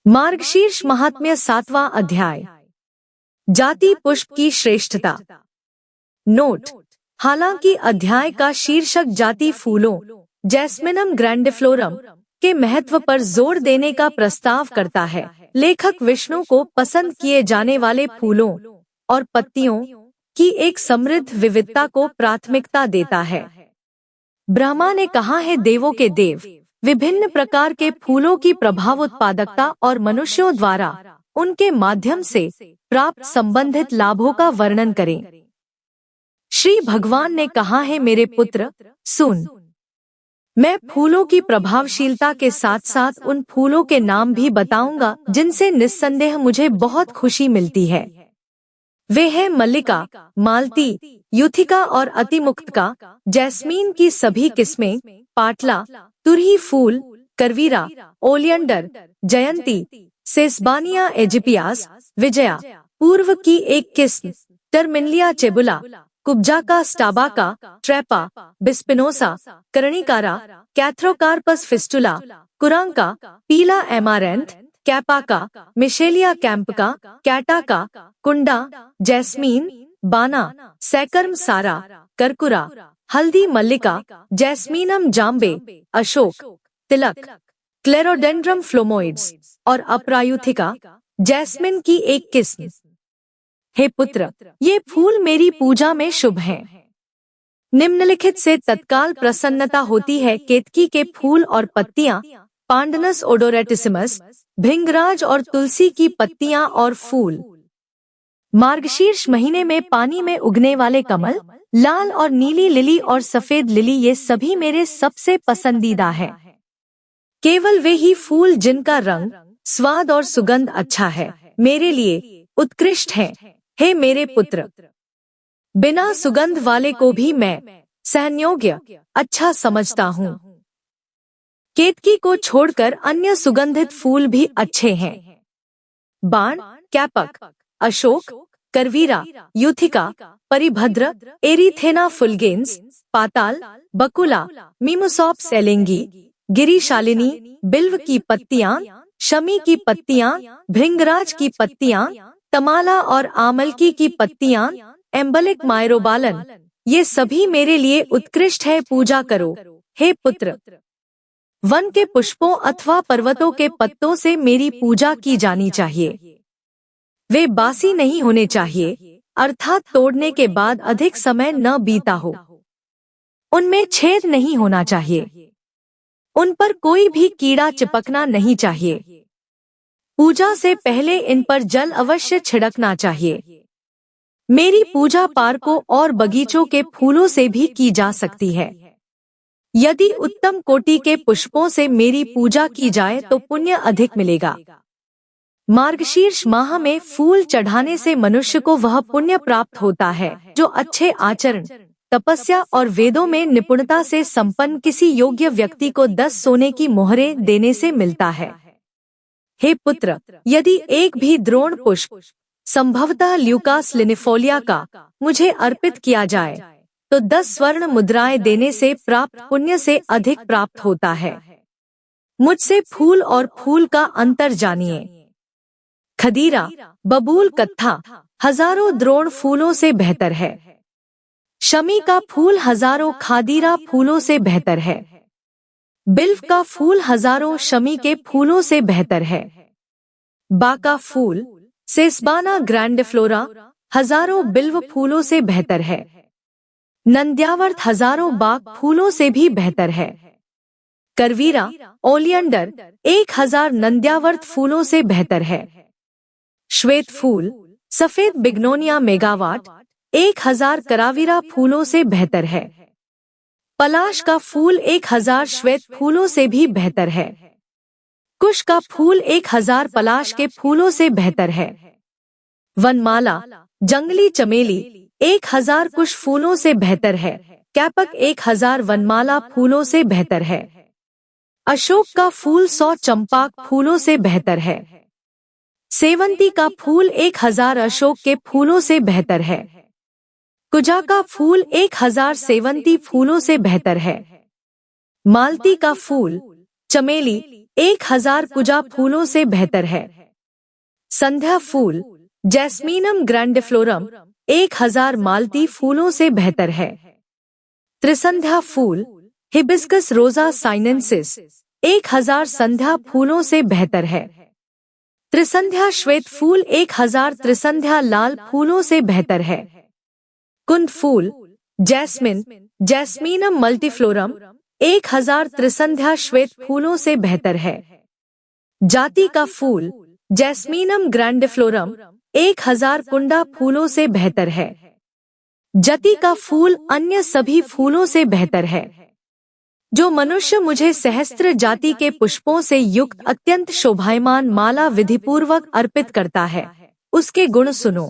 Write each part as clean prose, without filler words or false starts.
मार्गशीर्ष महात्म्य 7वां अध्याय। जाति पुष्प की श्रेष्ठता। नोट: हालांकि अध्याय का शीर्षक जाति फूलों जैस्मिनम ग्रैंडिफ्लोरम के महत्व पर जोर देने का प्रस्ताव करता है, लेखक विष्णु को पसंद किए जाने वाले फूलों और पत्तियों की एक समृद्ध विविधता को प्राथमिकता देता है। ब्रह्मा ने कहा है, देवों के देव विभिन्न प्रकार के फूलों की प्रभाव उत्पादकता और मनुष्यों द्वारा उनके माध्यम से प्राप्त संबंधित लाभों का वर्णन करें। श्री भगवान ने कहा है, मेरे पुत्र सुन, मैं फूलों की प्रभावशीलता के साथ साथ उन फूलों के नाम भी बताऊंगा जिनसे निस्संदेह मुझे बहुत खुशी मिलती है। वे हैं मल्लिका, मालती, युथिका और अतिमुक्तका, जैस्मीन की सभी किस्में, पाटला, तुरही फूल, करवीरा, ओलियंडर, जयंती, सेसबानिया एजिपियास, विजया, पूर्व की एक किस्म, टर्मिनलिया चेबुला, कुब्जाका स्टाबाका, ट्रैपा, बिस्पिनोसा, कर्णिकारा, कैथ्रोकार्पस फिस्टुला, कुरांका, पीला एमारेंथ, कैपाका, मिशेलिया कैंपका, कैटाका, कुंडा, जैस्मीन, बाना, सैकर्म सारा, करकुरा, हल्दी मल्लिका, जैस्मीनम जाम्बे, अशोक, तिलक, क्लेरोडेंड्रम फ्लोमोइड्स और अपरायुथिका, जैस्मिन की एक किस्म। हे पुत्र, ये फूल मेरी पूजा में शुभ हैं। निम्नलिखित से तत्काल प्रसन्नता होती है: केतकी के फूल और पत्तियां, पांडनस ओडोरेटिसिमस, भृंगराज और तुलसी की पत्तियां और फूल। मार्गशीर्ष महीने में पानी में उगने वाले कमल, लाल और नीली लिली और सफेद लिली, ये सभी मेरे सबसे पसंदीदा हैं। केवल वे ही फूल जिनका रंग, स्वाद और सुगंध अच्छा है, मेरे लिए उत्कृष्ट हैं। हे मेरे पुत्र, बिना सुगंध वाले को भी मैं सहनयोग्य अच्छा समझता हूँ। केतकी को छोड़कर अन्य सुगंधित फूल भी अच्छे हैं। बाण, कैपक, अशोक, करवीरा, युथिका, परिभद्र, एरिथेना फुलगेंस, पाताल, बकुला, मीमुसॉप्स एलेंगी, गिरिशालिनी, बिल्व की पत्तियां, शमी की पत्तियां, भृंगराज की पत्तियां, तमाला और आमलकी की पत्तियां, एम्बलिक मायरोबालन, ये सभी मेरे लिए उत्कृष्ट है, पूजा करो। हे पुत्र, वन के पुष्पों अथवा पर्वतों के पत्तों से मेरी पूजा की जानी चाहिए। वे बासी नहीं होने चाहिए, अर्थात तोड़ने के बाद अधिक समय न बीता हो। उनमें छेद नहीं होना चाहिए। उन पर कोई भी कीड़ा चिपकना नहीं चाहिए। पूजा से पहले इन पर जल अवश्य छिड़कना चाहिए। मेरी पूजा पार्कों और बगीचों के फूलों से भी की जा सकती है। यदि उत्तम कोटि के पुष्पों से मेरी पूजा की जाए तो पुण्य अधिक मिलेगा। मार्गशीर्ष माह में फूल चढ़ाने से मनुष्य को वह पुण्य प्राप्त होता है जो अच्छे आचरण, तपस्या और वेदों में निपुणता से संपन्न किसी योग्य व्यक्ति को 10 सोने की मोहरें देने से मिलता है। हे पुत्र, यदि एक भी द्रोण पुष्प, संभवतः ल्यूकास लिनिफोलिया का, मुझे अर्पित किया जाए तो 10 स्वर्ण मुद्राएं देने से प्राप्त पुण्य से अधिक प्राप्त होता है। मुझसे फूल और फूल का अंतर जानिए। खदीरा, बबूल कत्था हजारों द्रोण फूलों से बेहतर है। शमी का फूल हजारों खादीरा फूलों से बेहतर है। बिल्व का फूल हजारों शमी के फूलों से बेहतर है। बाका फूल, सेसबाना ग्रैंडिफ्लोरा, हजारों बिल्व फूलों से बेहतर है। नंद्यावर्त हजारों बाक फूलों से भी बेहतर है। करवीरा, ओलियंडर 1000 नंद्यावर्त फूलों से बेहतर है। श्वेत फूल, सफेद बिग्नोनिया मेगावाट 1000 करावीरा फूलों से बेहतर है। पलाश का फूल 1000 श्वेत फूलों से भी बेहतर है। कुश का फूल 1000 पलाश के फूलों से बेहतर है। वनमाला, जंगली चमेली 1000 कुश फूलों से बेहतर है। कैपक 1000 वनमाला फूलों से बेहतर है। अशोक का फूल 100 चंपाक फूलों से बेहतर है। सेवंती का फूल 1000 अशोक के फूलों से बेहतर है। कुजा का फूल 1000 सेवंती फूलों से बेहतर है। मालती का फूल, चमेली 1000 कुजा फूलों से बेहतर है। संध्या फूल जैस्मीनम ग्रैंडिफ्लोरम 1000 मालती फूलों से बेहतर है। त्रिसंध्या फूल हिबिस्कस रोजा साइनेंसिस 1000 संध्या फूलों से बेहतर है। त्रिसंध्या श्वेत फूल 1000 त्रिसंध्या लाल फूलों से बेहतर है। कुंद फूल जैस्मिन जैस्मीनम मल्टीफ्लोरम 1000 त्रिसंध्या श्वेत फूलों से बेहतर है। जाति का फूल जैस्मीनम ग्रैंडिफ्लोरम 1000 कुंडा फूलों से बेहतर है। जति का फूल अन्य सभी फूलों से बेहतर है। जो मनुष्य मुझे सहस्त्र जाति के पुष्पों से युक्त अत्यंत शोभायमान माला विधिपूर्वक अर्पित करता है, उसके गुण सुनो।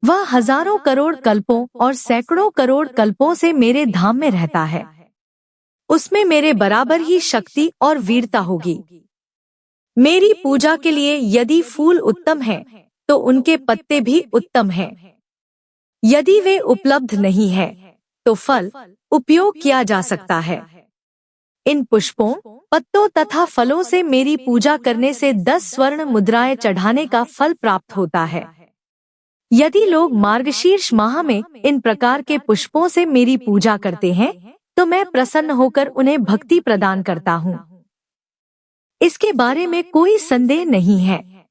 वह हजारों करोड़ कल्पों और सैकड़ों करोड़ कल्पों से मेरे धाम में रहता है। उसमें मेरे बराबर ही शक्ति और वीरता होगी। मेरी पूजा के लिए यदि फूल उत्तम हैं, तो उनके पत्ते भी उत्तम हैं। यदि वे उपलब्ध नहीं है, तो फल उपयोग किया जा सकता है। इन पुष्पों, पत्तों तथा फलों से मेरी पूजा करने से 10 स्वर्ण मुद्राएं चढ़ाने का फल प्राप्त होता है। यदि लोग मार्गशीर्ष माह में इन प्रकार के पुष्पों से मेरी पूजा करते हैं, तो मैं प्रसन्न होकर उन्हें भक्ति प्रदान करता हूँ। इसके बारे में कोई संदेह नहीं है।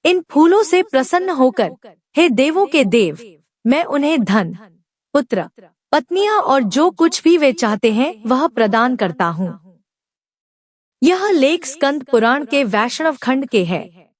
इन फूलों से प्रसन्न होकर हे देवों के देव, मैं उन्हें धन, पुत्र, पत्नियां और जो कुछ भी वे चाहते हैं वह प्रदान करता हूँ। यह लेख स्कंद पुराण के वैष्णव खंड के है।